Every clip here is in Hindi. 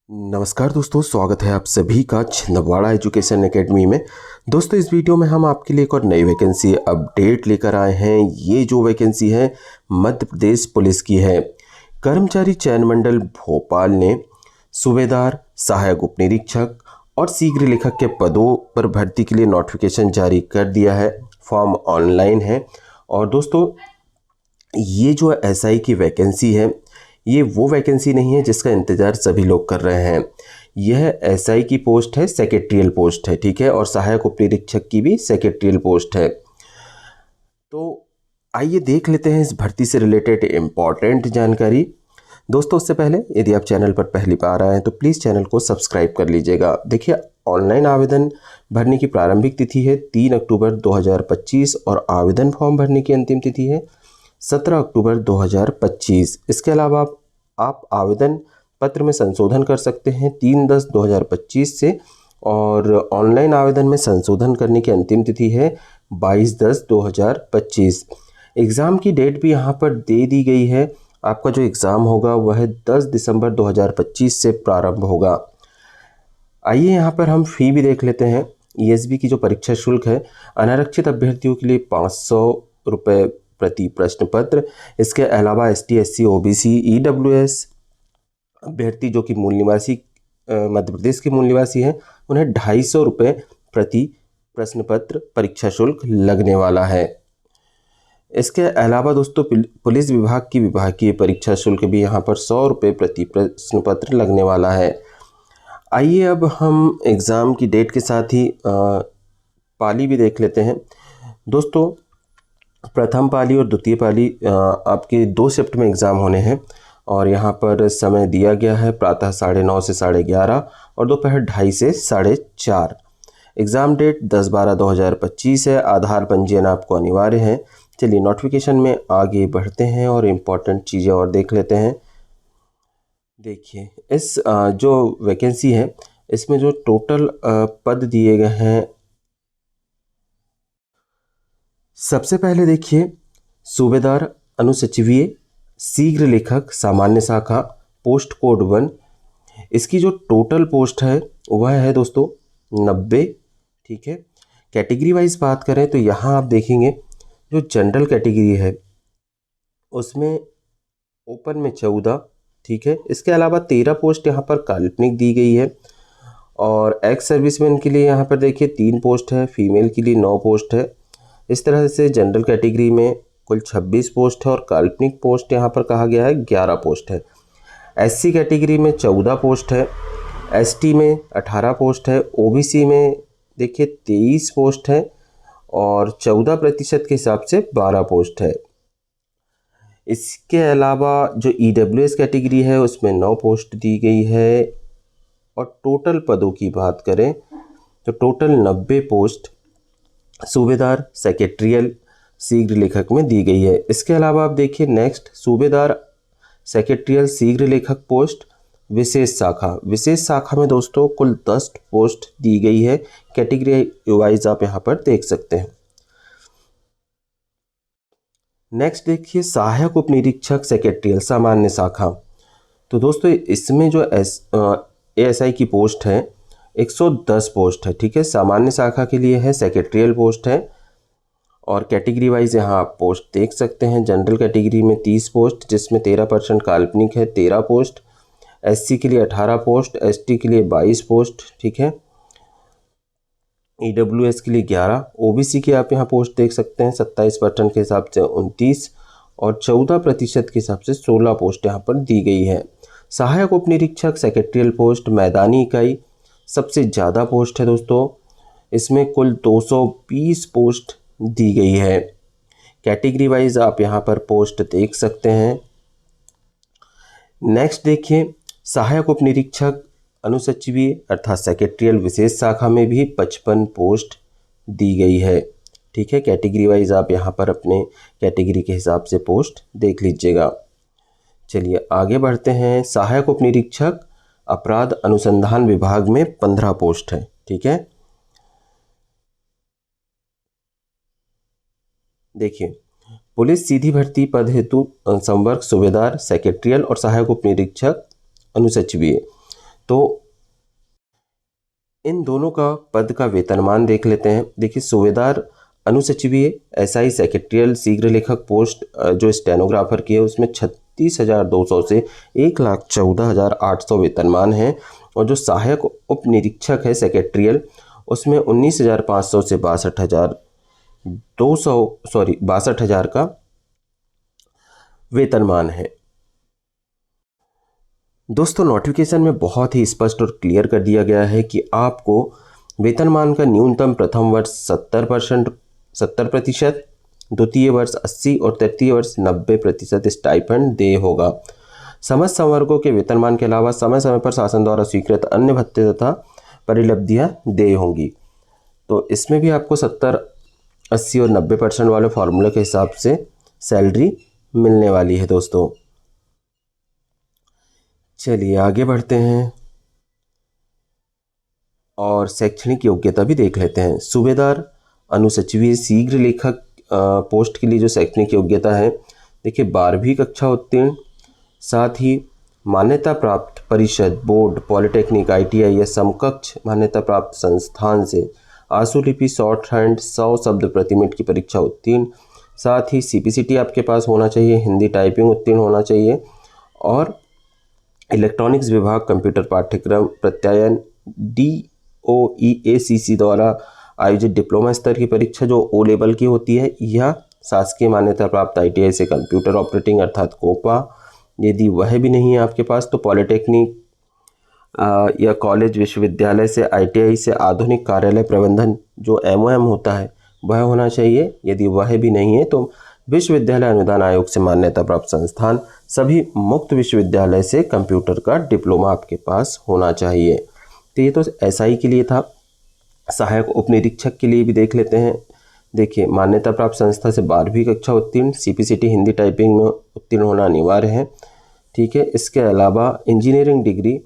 नमस्कार दोस्तों, स्वागत है आप सभी का छिंदवाड़ा एजुकेशन एकेडमी में। दोस्तों, इस वीडियो में हम आपके लिए एक और नई वैकेंसी अपडेट लेकर आए हैं। ये जो वैकेंसी है मध्य प्रदेश पुलिस की है। कर्मचारी चयन मंडल भोपाल ने सूबेदार, सहायक उप निरीक्षक और शीघ्र लेखक के पदों पर भर्ती के लिए नोटिफिकेशन जारी कर दिया है। फॉर्म ऑनलाइन है। और दोस्तों, ये जो एसआई की वैकेंसी है, ये वो वैकेंसी नहीं है जिसका इंतज़ार सभी लोग कर रहे हैं। यह एसआई की पोस्ट है, सेक्रेटरियल पोस्ट है, ठीक है। और सहायक उप निरीक्षक की भी सेक्रेटरियल पोस्ट है। तो आइए देख लेते हैं इस भर्ती से रिलेटेड इम्पॉर्टेंट जानकारी। दोस्तों, उससे पहले यदि आप चैनल पर पहली बार आए हैं तो प्लीज़ चैनल को सब्सक्राइब कर लीजिएगा। देखिए, ऑनलाइन आवेदन भरने की प्रारंभिक तिथि है 3 अक्टूबर 2025 और आवेदन फॉर्म भरने की अंतिम तिथि है 17 अक्टूबर 2025। इसके अलावा आप आवेदन पत्र में संशोधन कर सकते हैं 3/10/2025 से, और ऑनलाइन आवेदन में संशोधन करने की अंतिम तिथि है 22/10/2025। एग्ज़ाम की डेट भी यहाँ पर दे दी गई है। आपका जो एग्ज़ाम होगा वह 10 दिसंबर 2025 से प्रारंभ होगा। आइए यहाँ पर हम फ़ी भी देख लेते हैं। ईएसबी की जो परीक्षा शुल्क है, अनारक्षित अभ्यर्थियों के लिए 500 रुपये प्रति प्रश्न पत्र। इसके अलावा एसटी, एससी, ओबीसी, ईडब्ल्यूएस अभ्यर्थी जो कि मूल निवासी मध्य प्रदेश के मूल निवासी हैं, उन्हें 250 रुपये प्रति प्रश्न पत्र परीक्षा शुल्क लगने वाला है। इसके अलावा दोस्तों, पुलिस विभाग की विभागीय परीक्षा शुल्क भी यहाँ पर 100 रुपये प्रति प्रश्न पत्र लगने वाला है। आइए अब हम एग्ज़ाम की डेट के साथ ही पाली भी देख लेते हैं। दोस्तों, प्रथम पाली और द्वितीय पाली आपके 2 शिफ्ट में एग्ज़ाम होने हैं। और यहाँ पर समय दिया गया है प्रातः 9:30 से 11:30 और दोपहर 2:30 से 4:30। एग्ज़ाम डेट 10/12/2025 है। आधार पंजीयन आपको अनिवार्य है। चलिए नोटिफिकेशन में आगे बढ़ते हैं और इम्पॉर्टेंट चीज़ें और देख लेते हैं। देखिए, इस जो वैकेंसी है, इसमें जो टोटल पद दिए गए हैं, सबसे पहले देखिए, सूबेदार अनुसचिवीय शीघ्र लेखक सामान्य शाखा, पोस्ट कोड 1। इसकी जो टोटल पोस्ट है वह है दोस्तों 90, ठीक है। कैटेगरी वाइज बात करें तो यहाँ आप देखेंगे जो जनरल कैटेगरी है उसमें ओपन में 14, ठीक है। इसके अलावा 13 पोस्ट यहाँ पर काल्पनिक दी गई है। और एक्स सर्विसमैन के लिए यहाँ पर देखिए 3 पोस्ट है, फीमेल के लिए 9 पोस्ट है। इस तरह से जनरल कैटेगरी में कुल 26 पोस्ट है और काल्पनिक पोस्ट यहाँ पर कहा गया है 11 पोस्ट है। एससी कैटेगरी में 14 पोस्ट है, एसटी में 18 पोस्ट है, ओबीसी में देखिए 23 पोस्ट है और 14% के हिसाब से 12 पोस्ट है। इसके अलावा जो ईडब्ल्यूएस कैटेगरी है उसमें 9 पोस्ट दी गई है। और टोटल पदों की बात करें तो टोटल 90 पोस्ट सूबेदार, सेक्रेटरियल, शीघ्र लेखक में दी गई है। इसके अलावा आप देखिए नेक्स्ट, सूबेदार, सेक्रेटरियल, शीघ्र लेखक पोस्ट विशेष शाखा। विशेष शाखा में दोस्तों कुल 10 पोस्ट दी गई है। कैटेगरी वाइज आप यहाँ पर देख सकते हैं। नेक्स्ट देखिए, सहायक उप निरीक्षक सेक्रेटरियल सामान्य शाखा। तो दोस्तों, इसमें जो एएसआई की पोस्ट है 110 पोस्ट है, ठीक है। सामान्य शाखा के लिए है, सेक्रेटरियल पोस्ट है। और कैटेगरी वाइज यहाँ आप पोस्ट देख सकते हैं। जनरल कैटेगरी में 30 पोस्ट जिसमें 13% काल्पनिक है, 13 पोस्ट। एससी के लिए 18 पोस्ट, एसटी के लिए 22 पोस्ट, ठीक है। ईडब्ल्यूएस के लिए 11, ओबीसी की आप यहाँ पोस्ट देख सकते हैं 27% के हिसाब से 29 और 14% के हिसाब से 16 पोस्ट यहाँ पर दी गई है। सहायक उप निरीक्षक सेक्रेटरियल पोस्ट मैदानी इकाई सबसे ज़्यादा पोस्ट है दोस्तों। इसमें कुल 220 पोस्ट दी गई है। कैटेगरी वाइज आप यहाँ पर पोस्ट देख सकते हैं। नेक्स्ट देखिए, सहायक उप निरीक्षक अनुसचिवीय अर्थात सेक्रेटरियल विशेष शाखा में भी 55 पोस्ट दी गई है, ठीक है। कैटेगरी वाइज आप यहाँ पर अपने कैटेगरी के हिसाब से पोस्ट देख लीजिएगा। चलिए आगे बढ़ते हैं। सहायक उप निरीक्षक अपराध अनुसंधान विभाग में 15 पोस्ट है, ठीक है। देखिए, पुलिस सीधी भर्ती पद हेतु संवर्ग सूबेदार, सेक्रेटरियल और सहायक उप निरीक्षक अनुसचिवीय तो इन दोनों का पद का वेतनमान देख लेते हैं। देखिए, सूबेदार अनुसचिवीय एसआई सेक्रेटरियल शीघ्र लेखक पोस्ट जो स्टेनोग्राफर की है उसमें 36,200 से 1,14,800 वेतनमान है। और जो सहायक उप निरीक्षक है सेक्रेटरियल उसमें 19,500 से 62,000 का वेतनमान है। दोस्तों, नोटिफिकेशन में बहुत ही स्पष्ट और क्लियर कर दिया गया है कि आपको वेतनमान का न्यूनतम प्रथम वर्ष 70%, द्वितीय वर्ष 80 और तृतीय वर्ष 90% स्टाइपेंड दे होगा। समस्त संवर्गों के वेतनमान के अलावा समय समय पर शासन द्वारा स्वीकृत अन्य भत्ते तथा परिलब्धियां दे होंगी। तो इसमें भी आपको 70, 80 और 90% वाले फॉर्मूले के हिसाब से सैलरी मिलने वाली है। दोस्तों, चलिए आगे बढ़ते हैं और शैक्षणिक योग्यता भी देख लेते हैं। सूबेदार अनुसचिवीय शीघ्र लेखक पोस्ट के लिए जो शैक्षणिक योग्यता है, देखिए 12वीं कक्षा उत्तीर्ण, साथ ही मान्यता प्राप्त परिषद, बोर्ड, पॉलिटेक्निक, आईटीआई या समकक्ष मान्यता प्राप्त संस्थान से आशुलिपि शॉर्ट हैंड 100 शब्द प्रति मिनट की परीक्षा उत्तीर्ण, साथ ही सीपीसीटी आपके पास होना चाहिए, हिंदी टाइपिंग उत्तीर्ण होना चाहिए और इलेक्ट्रॉनिक्स विभाग कंप्यूटर पाठ्यक्रम प्रत्यायन DOEACC द्वारा आयोजित डिप्लोमा स्तर की परीक्षा जो ओ लेवल की होती है या शासकीय मान्यता प्राप्त ITI से कंप्यूटर ऑपरेटिंग अर्थात कोपा, यदि वह भी नहीं है आपके पास तो पॉलिटेक्निक या कॉलेज विश्वविद्यालय से ITI से आधुनिक कार्यालय प्रबंधन जो MOM होता है वह होना चाहिए। यदि वह भी नहीं है तो विश्वविद्यालय अनुदान आयोग से मान्यता प्राप्त संस्थान, सभी मुक्त विश्वविद्यालय से कंप्यूटर का डिप्लोमा आपके पास होना चाहिए। तो ये तो SI के लिए था। सहायक उप निरीक्षक के लिए भी देख लेते हैं। देखिए, मान्यता प्राप्त संस्था से 12वीं कक्षा उत्तीर्ण, CPCT हिंदी टाइपिंग में उत्तीर्ण होना अनिवार्य है। ठीक है, इसके अलावा engineering degree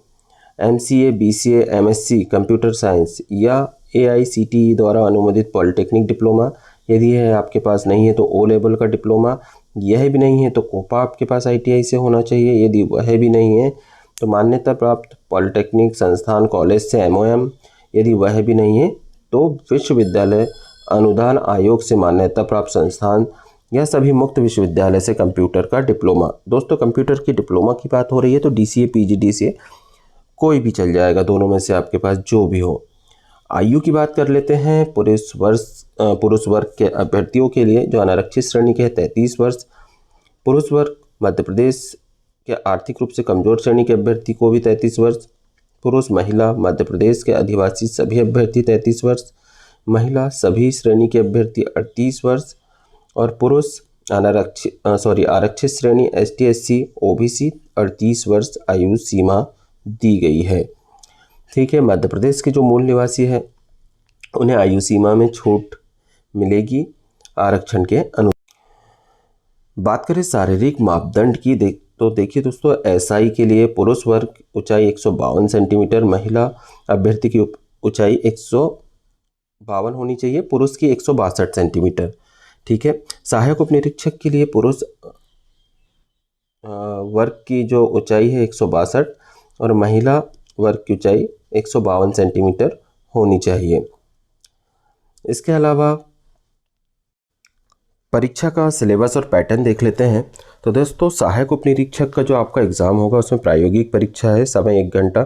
MCA, BCA, MSc computer science या AICTE द्वारा अनुमोदित पॉलिटेक्निक डिप्लोमा, यदि है आपके पास नहीं है तो ओ लेवल का डिप्लोमा, यह भी नहीं है तो कोपा आपके पास ITI से होना चाहिए। यदि वह भी नहीं है तो मान्यता प्राप्त पॉलिटेक्निक संस्थान कॉलेज से MOM, यदि वह भी नहीं है तो विश्वविद्यालय अनुदान आयोग से मान्यता प्राप्त संस्थान या सभी मुक्त विश्वविद्यालय से कंप्यूटर का डिप्लोमा। दोस्तों, कंप्यूटर की डिप्लोमा की बात हो रही है तो DCA, PGDCA कोई भी चल जाएगा, दोनों में से आपके पास जो भी हो। आयु की बात कर लेते हैं। पुरुष वर्ग के अभ्यर्थियों के लिए जो अनारक्षित श्रेणी के है 33 वर्ष, पुरुष वर्ग मध्य प्रदेश के आर्थिक रूप से कमजोर श्रेणी के अभ्यर्थी को भी 33 वर्ष, पुरुष महिला मध्य प्रदेश के अधिवासी सभी अभ्यर्थी 33 वर्ष, महिला सभी श्रेणी के अभ्यर्थी 38 वर्ष और पुरुष आरक्षित श्रेणी ST, SC, OBC 38 वर्ष आयु सीमा दी गई है। ठीक है, मध्य प्रदेश के जो मूल निवासी है उन्हें आयु सीमा में छूट मिलेगी आरक्षण के अनुसार। बात करें शारीरिक मापदंड की तो देखिए दोस्तों, SI के लिए पुरुष वर्ग ऊंचाई 152 सेंटीमीटर, महिला अभ्यर्थी की ऊंचाई 152 होनी चाहिए, पुरुष की 162 सेंटीमीटर। ठीक है, सहायक उप निरीक्षक के लिए पुरुष वर्ग की जो ऊंचाई है 162 और महिला वर्ग की ऊंचाई 152 सेंटीमीटर होनी चाहिए। इसके अलावा परीक्षा का सिलेबस और पैटर्न देख लेते हैं। तो दोस्तों, सहायक उप निरीक्षक का जो आपका एग्ज़ाम होगा उसमें प्रायोगिक परीक्षा है, समय 1 घंटा,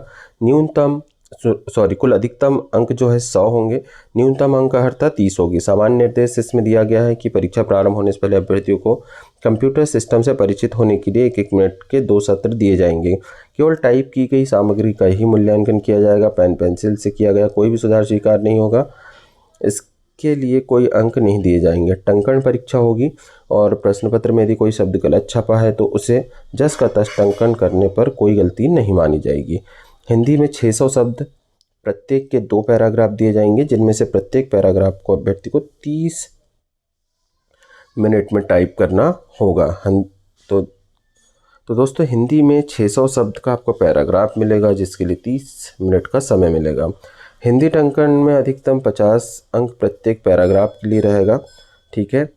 कुल अधिकतम अंक जो है 100 होंगे, न्यूनतम अंक अर्हता 30 होगी। सामान्य निर्देश इसमें दिया गया है कि परीक्षा प्रारंभ होने से पहले अभ्यर्थियों को कंप्यूटर सिस्टम से परिचित होने के लिए 1-1 मिनट के 2 सत्र दिए जाएंगे। केवल टाइप की गई सामग्री का ही मूल्यांकन किया जाएगा, पेन पेंसिल से किया गया कोई भी सुधार स्वीकार नहीं होगा, इसके लिए कोई अंक नहीं दिए जाएंगे। टंकण परीक्षा होगी और प्रश्न पत्र में यदि कोई शब्द गलत छपा है तो उसे जस का तस टंकण करने पर कोई गलती नहीं मानी जाएगी। हिंदी में 600 शब्द, प्रत्येक के 2 पैराग्राफ दिए जाएंगे, जिनमें से प्रत्येक पैराग्राफ को अभ्यर्थी को 30 मिनट में टाइप करना होगा। तो दोस्तों, हिंदी में 600 शब्द का आपको पैराग्राफ मिलेगा जिसके लिए 30 मिनट का समय मिलेगा। हिंदी टंकण में अधिकतम 50 अंक प्रत्येक पैराग्राफ के लिए रहेगा। ठीक है,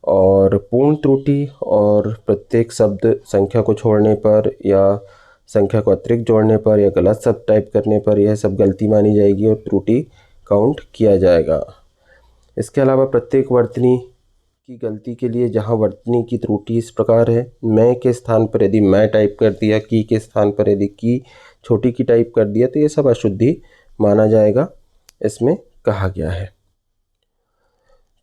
और पूर्ण त्रुटि और प्रत्येक शब्द संख्या को छोड़ने पर या संख्या को अतिरिक्त जोड़ने पर या गलत शब्द टाइप करने पर यह सब गलती मानी जाएगी और त्रुटि काउंट किया जाएगा। इसके अलावा प्रत्येक वर्तनी की गलती के लिए जहां वर्तनी की त्रुटि इस प्रकार है, मैं के स्थान पर यदि मैं टाइप कर दिया, की के स्थान पर यदि की छोटी की टाइप कर दिया, तो ये सब अशुद्धि माना जाएगा, इसमें कहा गया है।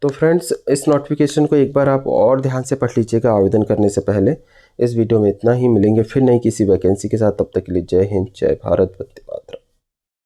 तो फ्रेंड्स, इस नोटिफिकेशन को एक बार आप और ध्यान से पढ़ लीजिएगा आवेदन करने से पहले। इस वीडियो में इतना ही, मिलेंगे फिर नई किसी वैकेंसी के साथ, तब तक के लिए जय हिंद, जय भारत, वंदे मातरम।